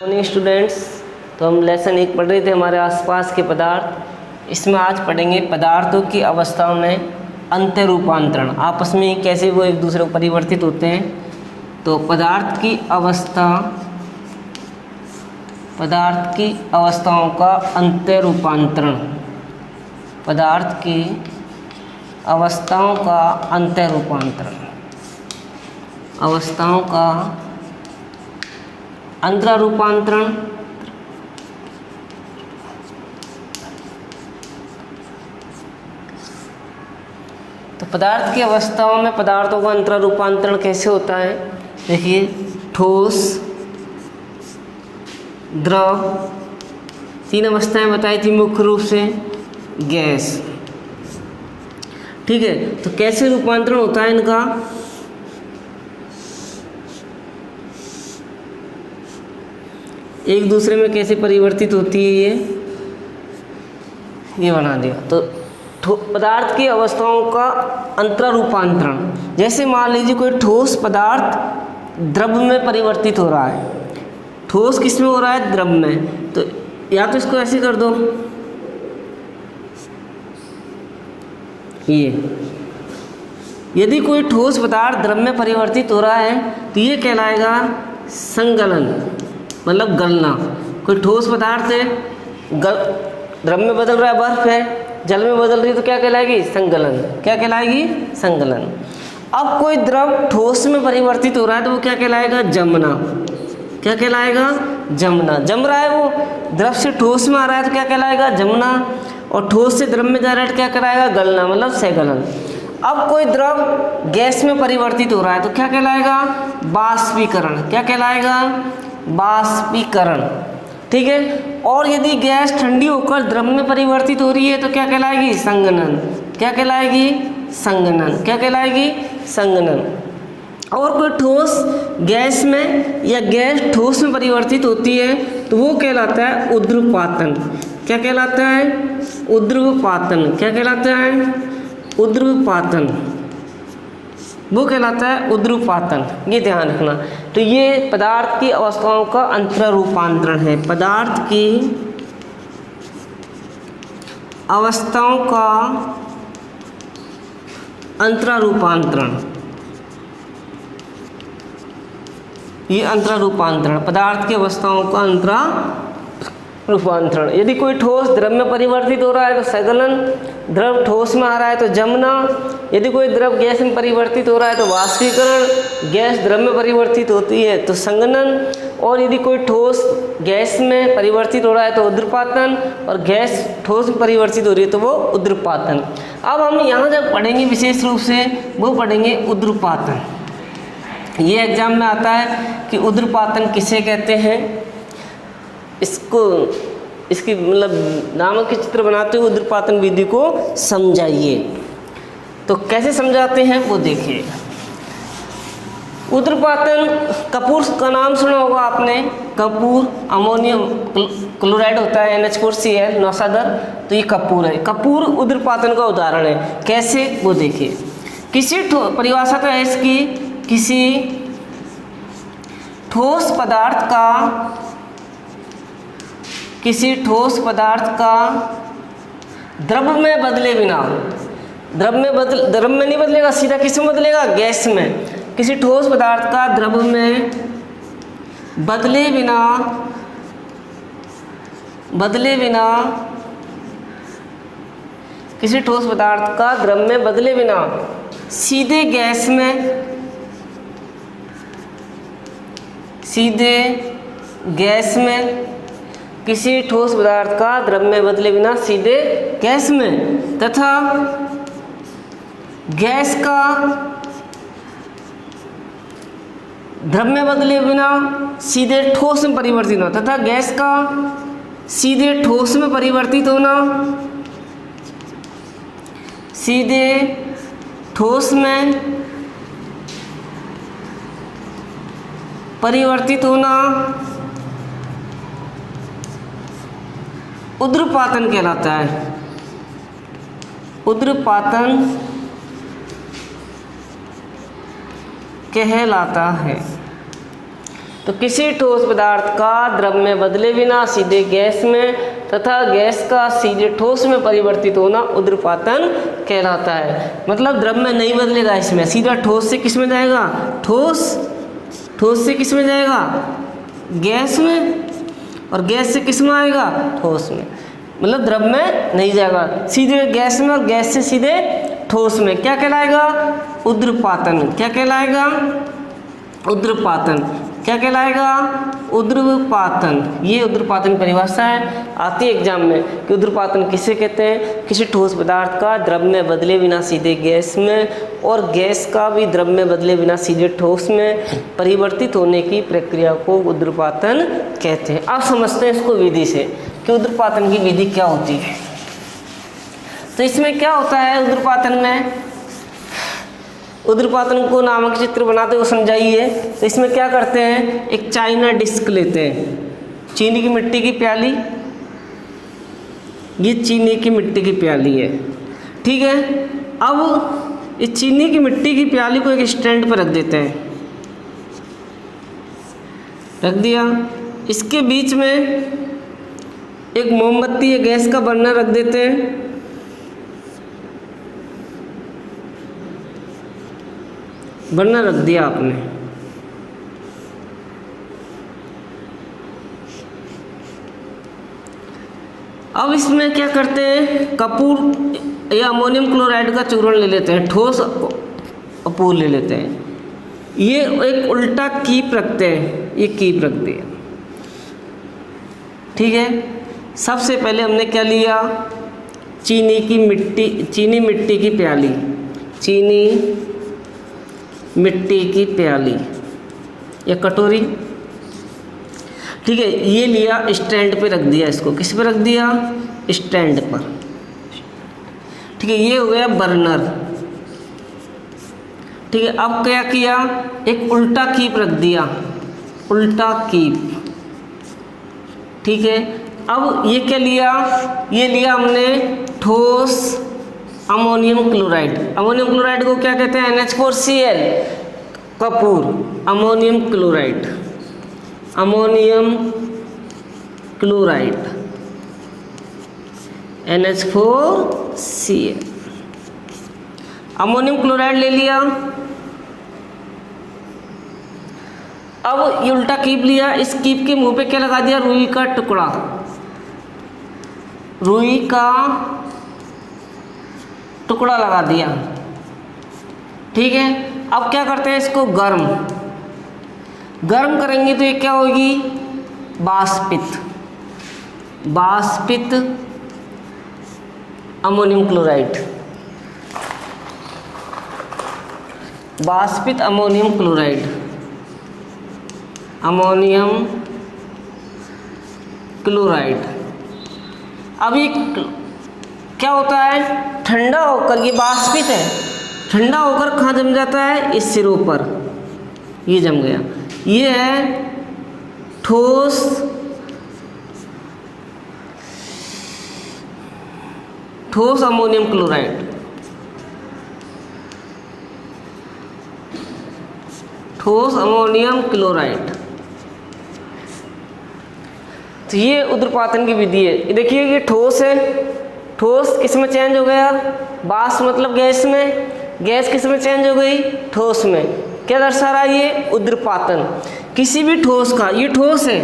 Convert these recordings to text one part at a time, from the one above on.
Morning students, तो हम lesson 1 पढ़ रहे थे हमारे आसपास के पदार्थ। इसमें आज पढ़ेंगे पदार्थों की अवस्थाओं में अंतर रूपांतरण, आपस में कैसे वो एक दूसरे को परिवर्तित होते हैं। तो पदार्थ की अवस्थाओं का अंतर रूपांतरण, पदार्थ की अवस्थाओं का अंतर रूपांतरण, अवस्थाओं का अंतर रूपांतरण। तो पदार्थ की अवस्थाओं में पदार्थों का अंतर रूपांतरण कैसे होता है, देखिए। ठोस, द्रव, 3 अवस्थाएं बताई थी मुख्य रूप से, गैस। ठीक है, तो कैसे रूपांतरण होता है इनका, एक दूसरे में कैसे परिवर्तित होती है, ये बना दिया। तो पदार्थ की अवस्थाओं का अंतर रूपांतरण, जैसे मान लीजिए कोई ठोस पदार्थ द्रव में परिवर्तित हो रहा है। ठोस किस में हो रहा है, द्रव में। तो या तो इसको ऐसे कर दो, ये यदि कोई ठोस पदार्थ द्रव में परिवर्तित हो रहा है तो ये कहलाएगा संगलन, मतलब गलना। कोई ठोस पदार्थ है, द्रव में बदल रहा है, बर्फ है, जल में बदल रही है, तो क्या कहलाएगी, संगलन। क्या कहलाएगी, संगलन। अब कोई द्रव ठोस में परिवर्तित हो रहा है तो वो क्या कहलाएगा, जमना। क्या कहलाएगा, जमना। जम रहा है, वो द्रव से ठोस में आ रहा है तो क्या कहलाएगा, जमना। और ठोस से द्रव में जा रहा है तो क्या कहलाएगा, गलना, मतलब सैगलन। अब कोई द्रव गैस में परिवर्तित हो रहा है तो क्या कहलाएगा, बाष्पीकरण। क्या कहलाएगा, बाष्पीकरण। ठीक है। और यदि गैस ठंडी होकर द्रव में परिवर्तित हो रही है तो क्या कहलाएगी, संघनन। क्या कहलाएगी, संघनन। क्या कहलाएगी, संघनन। और कोई ठोस गैस में या गैस ठोस में परिवर्तित होती है तो वो कहलाता है ऊर्ध्वपातन। क्या कहलाता है, ऊर्ध्वपातन। क्या कहलाता है, ऊर्ध्वपातन। वो कहलाता है ऊर्ध्वपातन। ये ध्यान रखना। तो ये पदार्थ की अवस्थाओं का अंतर रूपांतरण है। पदार्थ की अवस्थाओं का अंतर रूपांतरण, ये अंतर रूपांतरण, पदार्थ की अवस्थाओं का अंतर रूपांतरण। यदि कोई ठोस द्रव में परिवर्तित हो रहा है तो सैगलन, द्रव ठोस में आ रहा है तो जमना। यदि कोई द्रव गैस में परिवर्तित हो रहा है तो वाष्पीकरण, गैस द्रव में परिवर्तित होती है तो संघनन। और यदि कोई ठोस गैस में परिवर्तित हो रहा है तो ऊर्ध्वपातन, और गैस ठोस में परिवर्तित हो रही है तो वो ऊर्ध्वपातन। अब हम यहाँ जब पढ़ेंगे विशेष रूप से वो पढ़ेंगे ऊर्ध्वपातन। ये एग्जाम में आता है कि ऊर्ध्वपातन किसे कहते हैं। इसकी मतलब नामक के चित्र बनाते हुए ऊर्ध्वपातन विधि को समझाइए। तो कैसे समझाते हैं वो देखिए। ऊर्ध्वपातन, कपूर का नाम सुना होगा आपने। कपूर अमोनियम क्लोराइड होता है, NH4Cl, नौसादर। तो ये कपूर है। कपूर ऊर्ध्वपातन का उदाहरण है। कैसे, वो देखिए। किसी परिभाषा तो है इसकी, किसी ठोस पदार्थ का द्रव में बदले बिना, द्रव में नहीं बदलेगा, सीधा किस में बदलेगा, गैस में। किसी ठोस पदार्थ का द्रव में बदले बिना किसी ठोस पदार्थ का द्रव में बदले बिना सीधे गैस में किसी ठोस पदार्थ का द्रव में बदले बिना सीधे गैस में, तथा गैस का द्रव में बदले बिना सीधे ठोस में परिवर्तित होना, तथा गैस का सीधे ठोस में परिवर्तित होना, सीधे ठोस में परिवर्तित होना ऊर्ध्वपातन कहलाता है। ऊर्ध्वपातन कहलाता है। तो किसी ठोस पदार्थ का द्रव में बदले बिना सीधे गैस में तथा गैस का सीधे ठोस में परिवर्तित होना उद्रपातन कहलाता है। मतलब द्रव में नहीं बदलेगा, इसमें सीधा ठोस से किस में जाएगा, ठोस से किस में जाएगा, गैस में, और गैस से किस में आएगा, ठोस में। मतलब द्रव में नहीं जाएगा, सीधे गैस में और गैस से सीधे ठोस में। क्या कहलाएगा, उद्रपातन। क्या कहलाएगा, उद्रपातन। क्या कहलाएगा, उद्रपातन। ये उद्रपातन परिभाषा है, आती है एग्जाम में कि उद्रपातन किसे कहते हैं, किसी ठोस पदार्थ का द्रव में बदले बिना सीधे गैस में और गैस का भी द्रव में बदले बिना सीधे ठोस में परिवर्तित होने की प्रक्रिया को उद्रपातन कहते हैं। अब समझते हैं इसको विधि से कि उद्रपातन की विधि क्या होती है। तो इसमें क्या होता है उद्रपातन में, उद्रपातन को नामक चित्र बनाते हुए समझाइए। तो इसमें क्या करते हैं, एक चाइना डिस्क लेते हैं, चीनी की मिट्टी की प्याली, ये चीनी की मिट्टी की प्याली है, ठीक है। अब इस चीनी की मिट्टी की प्याली को एक स्टैंड पर रख देते हैं, रख दिया। इसके बीच में एक मोमबत्ती या गैस का बर्नर रख देते हैं, बर्नर रख दिया आपने। अब इसमें क्या करते हैं, कपूर या अमोनियम क्लोराइड का चूर्ण ले लेते हैं, ठोस कपूर ले लेते हैं। ये एक उल्टा कीप रखते हैं, ये कीप रख दिया, ठीक है। सबसे पहले हमने क्या लिया, चीनी मिट्टी की प्याली, चीनी मिट्टी की प्याली या कटोरी, ठीक है। ये लिया, स्टैंड पे रख दिया, इसको किस पे रख दिया, स्टैंड पर, ठीक है। ये हो गया बर्नर, ठीक है। अब क्या किया, एक उल्टा कीप रख दिया, उल्टा कीप, ठीक है। अब ये क्या लिया, ये लिया हमने ठोस अमोनियम क्लोराइड। अमोनियम क्लोराइड को क्या कहते हैं, NH4Cl, Kapoor, ammonium chloride, ammonium chloride, NH4Cl, ammonium chloride ले लिया। अब ये उल्टा कीप लिया, इस कीप के मुंह पे क्या लगा दिया, रुई का टुकड़ा, रुई का टुकड़ा लगा दिया, ठीक है। अब क्या करते हैं, इसको गर्म करेंगे तो ये क्या होगी, वाष्पित अमोनियम क्लोराइड, वाष्पित अमोनियम क्लोराइड, अमोनियम क्लोराइड। अब ये क्या होता है, ठंडा होकर, ये वाष्पित है, ठंडा होकर कहाँ जम जाता है, इस सिरों पर, ये जम गया। ये है ठोस अमोनियम क्लोराइड, ठोस अमोनियम क्लोराइड। तो ये उद्रपातन की विधि है। देखिए ये ठोस है, ठोस किस में चेंज हो गया, वाष्प मतलब गैस में, गैस किस में चेंज हो गई, ठोस में। क्या दर्शा रहा है ये, उद्रपातन। किसी भी ठोस का, ये ठोस है,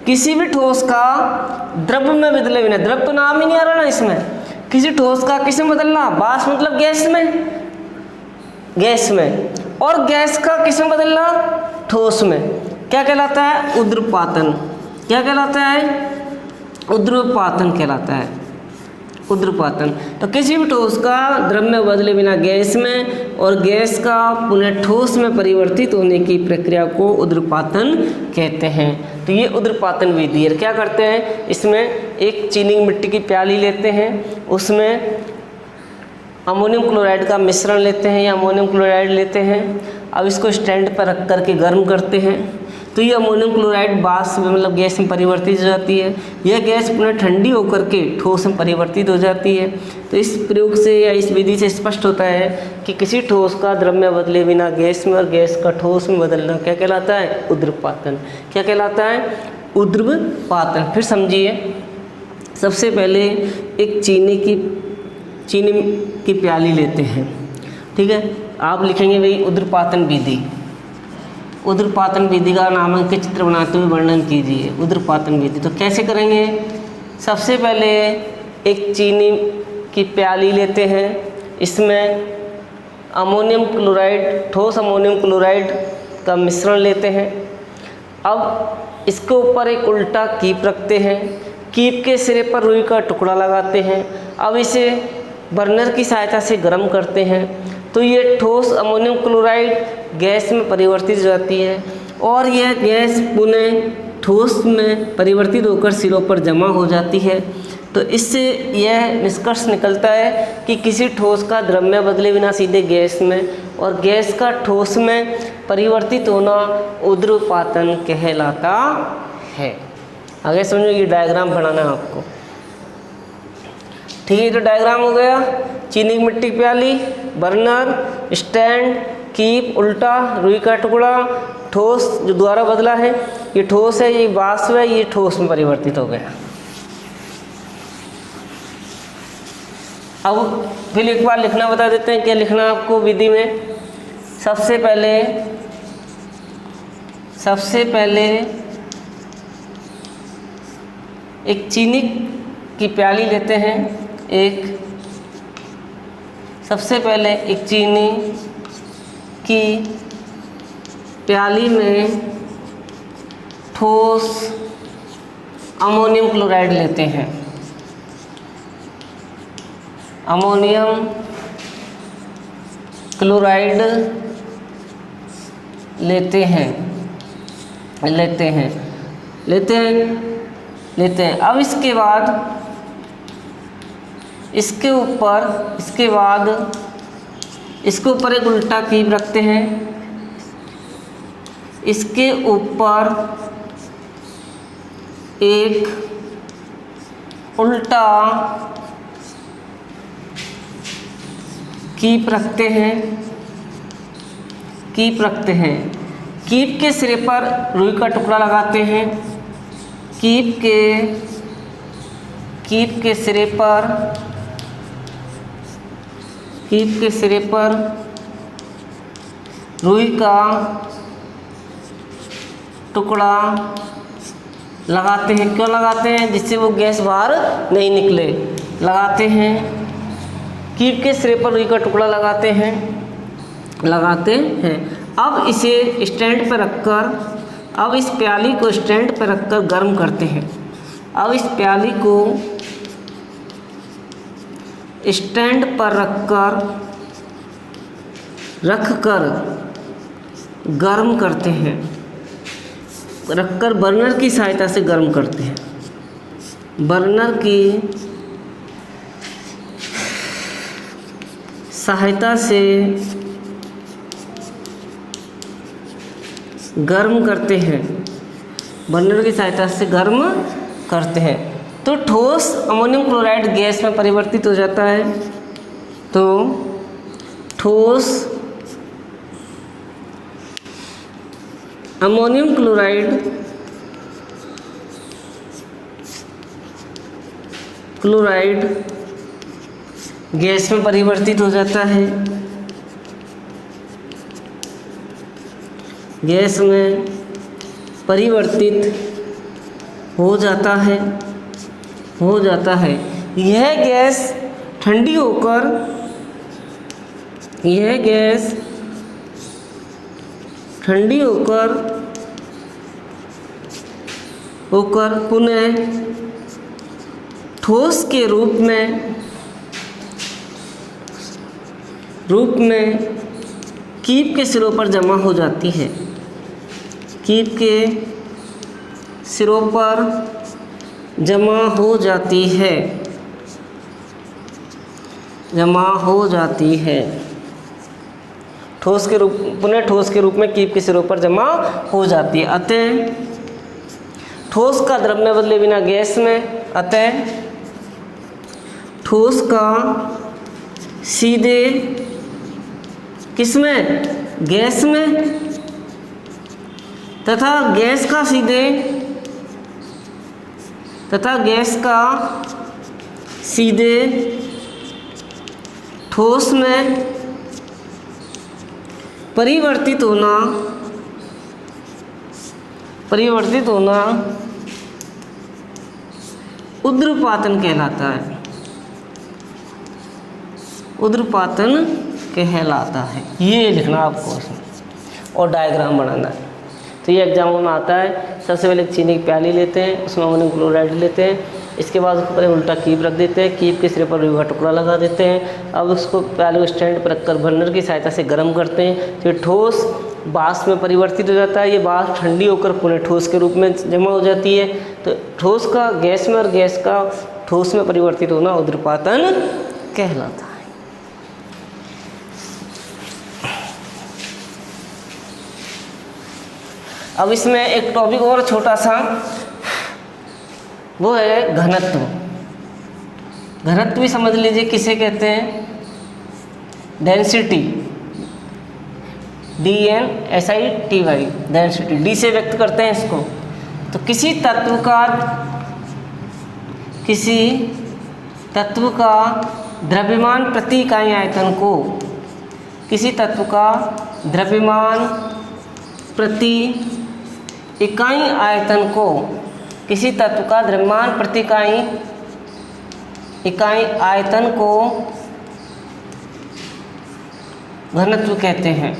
किसी भी ठोस का द्रव में बदले बिना, द्रव तो नाम ही नहीं आ रहा ना इसमें, किसी ठोस का किस में बदलना, वाष्प मतलब गैस में, गैस में, और गैस का किस में बदलना, ठोस में। क्या कहलाता है, उद्रपातन। क्या कहलाता है, उद्रपातन कहलाता है, उद्रपातन। तो किसी भी ठोस का द्रव में बदले बिना गैस में और गैस का पुनः ठोस में परिवर्तित होने की प्रक्रिया को उद्रपातन कहते हैं। तो ये उद्रपातन विधि है। क्या करते हैं, इसमें एक चीनी की मिट्टी की प्याली लेते हैं, उसमें अमोनियम क्लोराइड का मिश्रण लेते हैं या अमोनियम क्लोराइड लेते हैं। अब इसको स्टैंड पर रख करके गर्म करते हैं, तो ये अमोनियम क्लोराइड वाष्प में मतलब गैस में परिवर्तित हो जाती है। यह गैस पुनः ठंडी होकर के ठोस में परिवर्तित हो जाती है। तो इस प्रयोग से या इस विधि से स्पष्ट होता है कि किसी ठोस का द्रव्य बदले बिना गैस में और गैस का ठोस में बदलना क्या कहलाता है? ऊर्ध्वपातन। क्या कहलाता है? ऊर्ध्वपातन। फिर समझिए, सबसे पहले एक चीनी की प्याली लेते हैं, ठीक है। आप लिखेंगे भाई ऊर्ध्वपातन विधि। ऊर्ध्वपातन विधि का नामांकित चित्र बनाते हुए वर्णन कीजिए। ऊर्ध्वपातन विधि तो कैसे करेंगे? सबसे पहले एक चीनी की प्याली लेते हैं, इसमें अमोनियम क्लोराइड, ठोस अमोनियम क्लोराइड का मिश्रण लेते हैं। अब इसके ऊपर एक उल्टा कीप रखते हैं, कीप के सिरे पर रुई का टुकड़ा लगाते हैं। अब इसे बर्नर की सहायता से गर्म करते हैं तो ये ठोस अमोनियम क्लोराइड गैस में परिवर्तित हो जाती है और यह गैस पुनः ठोस में परिवर्तित होकर सिरों पर जमा हो जाती है। तो इससे यह निष्कर्ष निकलता है कि किसी ठोस का द्रव्य बदले बिना सीधे गैस में और गैस का ठोस में परिवर्तित होना ऊर्ध्वपातन कहलाता है। आगे समझो, ये डायग्राम बनाना है आपको, ठीक है। तो डायग्राम हो गया, चीनी की मिट्टी की प्याली, बर्नर, स्टैंड, कीप, उल्टा, रुई का टुकड़ा, ठोस जो द्वारा बदला है, ये ठोस है, ये वाष्प है, ये ठोस में परिवर्तित हो गया। अब फिर एक बार लिखना बता देते हैं, क्या लिखना आपको विधि में। सबसे पहले एक चीनी की प्याली लेते हैं, सबसे पहले एक चीनी की प्याली में ठोस अमोनियम क्लोराइड लेते हैं, अमोनियम क्लोराइड लेते हैं। अब इसके ऊपर एक उल्टा कीप रखते हैं, इसके ऊपर एक उल्टा कीप रखते हैं। कीप के सिरे पर रुई का टुकड़ा लगाते हैं, कीप के सिरे पर रुई का टुकड़ा लगाते हैं। क्यों लगाते हैं? जिससे वो गैस बाहर नहीं निकले, लगाते हैं। कीप के सिरे पर रुई का टुकड़ा लगाते हैं। अब इसे स्टैंड पर रखकर, अब इस प्याली को स्टैंड पर रखकर गर्म करते हैं। अब इस प्याली को स्टैंड पर रखकर गर्म करते हैं, रखकर बर्नर की सहायता से गर्म करते हैं। बर्नर की सहायता से गर्म करते हैं, बर्नर की सहायता से गर्म करते हैं तो ठोस अमोनियम क्लोराइड गैस में परिवर्तित हो जाता है। तो ठोस अमोनियम क्लोराइड गैस में परिवर्तित हो जाता है, गैस में परिवर्तित हो जाता है। यह गैस ठंडी होकर पुनः ठोस के रूप में कीप के सिरों पर जमा हो जाती है। कीप के सिरों पर जमा हो जाती है। पुनः ठोस के रूप में कीप के सिरों पर जमा हो जाती है। अतः ठोस का द्रव्य बदले बिना गैस में, अतः ठोस का सीधे किसमें? गैस में, तथा गैस का सीधे ठोस में परिवर्तित होना ऊर्ध्वपातन कहलाता है। ऊर्ध्वपातन कहलाता है। ये लिखना आपको और डायग्राम बनाना है। तो ये एग्जाम में आता है। सबसे पहले चीनी की प्याली लेते हैं, उसमें अमोनियम क्लोराइड लेते हैं, इसके बाद उसके ऊपर उल्टा कीप रख देते हैं, कीप के सिरे पर रुई का टुकड़ा लगा देते हैं। अब उसको प्याले को स्टैंड पर रखकर बर्नर की सहायता से गर्म करते हैं। तो ये ठोस वाष्प में परिवर्तित हो जाता है। ये वाष्प ठंडी होकर पुनः ठोस के रूप में जमा हो जाती है। तो ठोस का गैस में और गैस का ठोस में परिवर्तित होना ऊर्ध्वपातन कहलाता है। अब इसमें एक टॉपिक और छोटा सा, वो है घनत्व। घनत्व भी समझ लीजिए किसे कहते हैं? डेंसिटी, DNSITY, डेंसिटी, डी से व्यक्त करते हैं इसको। तो किसी तत्व का द्रव्यमान प्रति इकाई आयतन को, किसी तत्व का द्रव्यमान प्रति इकाई आयतन को, किसी तत्व का द्रव्यमान प्रति इकाई आयतन को घनत्व कहते हैं।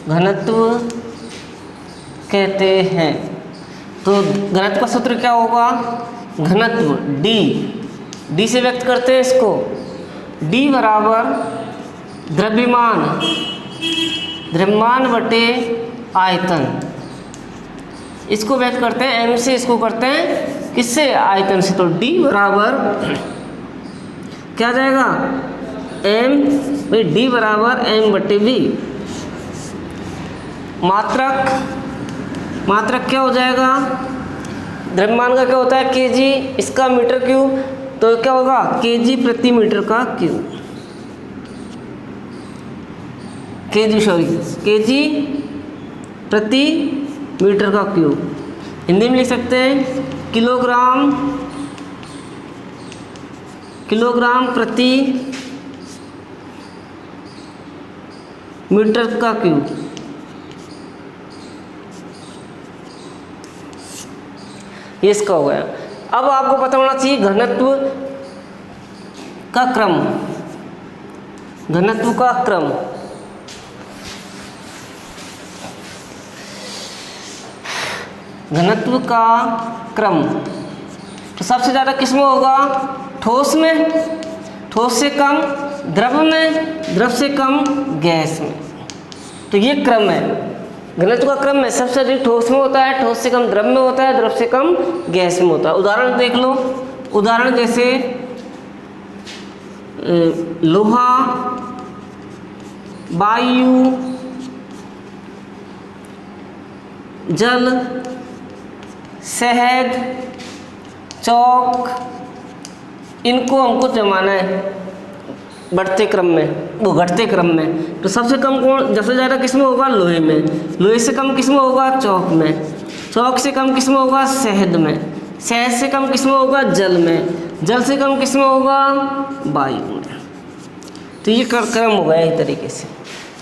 घनत्व कहते हैं। तो घनत्व का सूत्र क्या होगा? घनत्व डी से व्यक्त करते हैं इसको। D बराबर द्रव्यमान बटे आयतन, इसको व्यक्त करते हैं m से, इसको करते हैं किससे? आयतन से। तो D बराबर क्या जाएगा? m, भाई D बराबर m बटे v। मात्रक क्या हो जाएगा? द्रव्यमान का क्या होता है? kg, इसका मीटर क्यूब, तो क्या होगा? kg प्रति मीटर का क्यूब। kg प्रति मीटर का क्यूब। हिंदी में लिख सकते हैं किलोग्राम प्रति मीटर का क्यूब। ये इसका हो गया। अब आपको पता होना चाहिए घनत्व का क्रम। घनत्व का क्रम, घनत्व का क्रम तो सबसे ज़्यादा किस में होगा? ठोस में, ठोस से कम द्रव में, द्रव से कम गैस में। तो ये क्रम है घनत्व का क्रम में। सबसे अधिक ठोस में होता है, ठोस से कम द्रव में होता है, द्रव से कम गैस में होता है। उदाहरण देख लो। उदाहरण जैसे लोहा, वायु, जल, शहद, चौक, इनको हमको जमाना है बढ़ते क्रम में, वो घटते क्रम में। तो सबसे कम कौन, सबसे ज़्यादा किस में होगा? लोहे में। लोहे से कम किस में होगा? चौक में। चौक से कम किस में होगा? शहद में। शहद से कम किस में होगा? जल में। जल से कम किस में होगा? वायु में। तो ये क्रम हो गया एक तरीके से।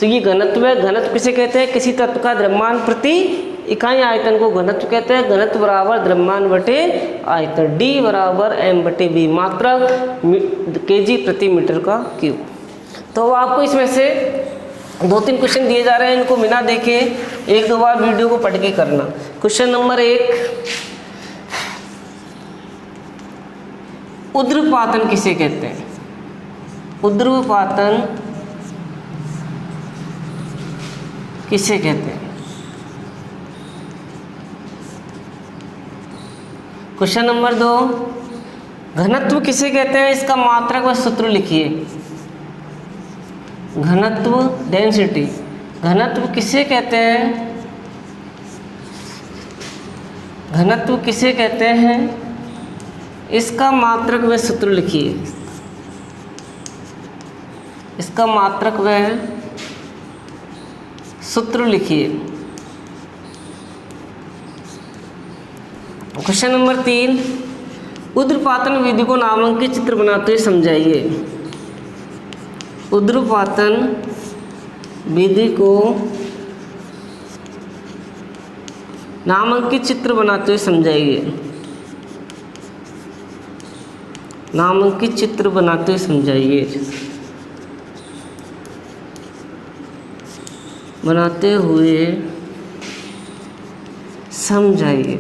तो ये घनत्व है। घनत्व किसे कहते हैं? किसी तत्व का द्रव्यमान प्रति इकाई आयतन को घनत्व कहते हैं। घनत्व बराबर द्रव्यमान बटे आयतन। D बराबर m बटे v। मात्रक kg प्रति मीटर का क्यूब। तो आपको इसमें से 2-3 क्वेश्चन दिए जा रहे हैं, इनको बिना देखे 1-2 बार वीडियो को पढ़ के करना। क्वेश्चन नंबर 1, ऊर्ध्वपातन किसे कहते हैं? ऊर्ध्वपातन किसे कहते हैं? क्वेश्चन नंबर 2, घनत्व किसे कहते हैं? इसका मात्रक व सूत्र लिखिए। घनत्व, डेंसिटी, घनत्व किसे कहते हैं? घनत्व किसे कहते हैं? इसका मात्रक व सूत्र लिखिए। इसका मात्रक वह है। सूत्र लिखिए। क्वेश्चन नंबर 3, ऊर्ध्वपातन विधि को नामांकित चित्र बनाते हुए समझाइए। ऊर्ध्वपातन विधि को नामांकित चित्र बनाते हुए समझाइए। नामांकित चित्र बनाते हुए समझाइए। बनाते हुए समझाइए।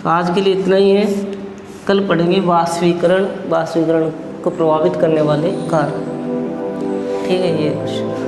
तो आज के लिए इतना ही है। कल पढ़ेंगे वाष्पीकरण को प्रभावित करने वाले कारक। ठीक है, ये क्वेश्चन।